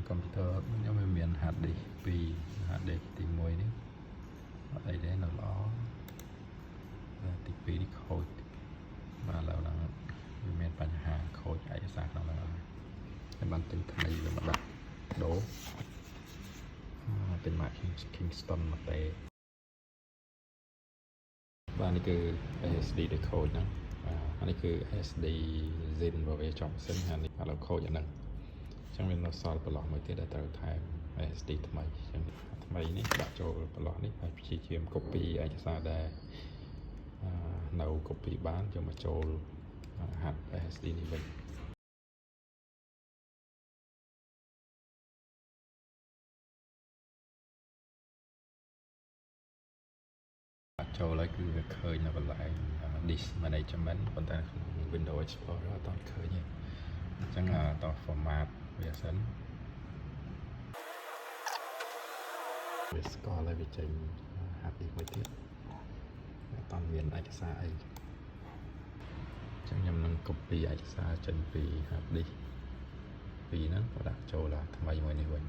កុំព្យូទ័រខ្ញុំវាមាន hard disk 2 hard disk ទី1នេះអត់អីទេនៅល្អទី2នេះខូចបាទឥឡូវហ្នឹងវាមានបញ្ហាខូចឯកសារក្នុងហ្នឹងហើយបានទិញថ្មីវាមកដាក់ដូរទិញមក Kingston មកទេបាទនេះគឺ SSD ដែលខូចហ្នឹងអានេះគឺ SSD Zen របស់វាចុងសិនហើយនេះឥឡូវខូចអាហ្នឹងអញ្ចឹងវានៅសល់ប្រឡោះមួយទៀតដែលត្រូវថែម SSD ថ្មីអញ្ចឹងថ្មីនេះដាក់ចូលប្រឡោះនេះហើយព្យាយាម copy ឯកសារដែលនៅ copy បានយកមកចូលហាត់ SSD នេះវិញចូលហើយគឺវាឃើញនៅកន្លែង disk management ប៉ុន្តែក្នុង Windows Explorer អត់ទាន់ឃើញទេអញ្ចឹងត format វាសិនវាស្គាល់ហើយវាចេញ hard disk មួយទៀតអត់ទាន់មានឯកសារអីអញ្ចឹងខ្ញុំនឹង copy ឯកសារចេញពី hard disk ពីរហ្នឹងក៏ដាក់ចូលថ្មីមួយនេះវិញ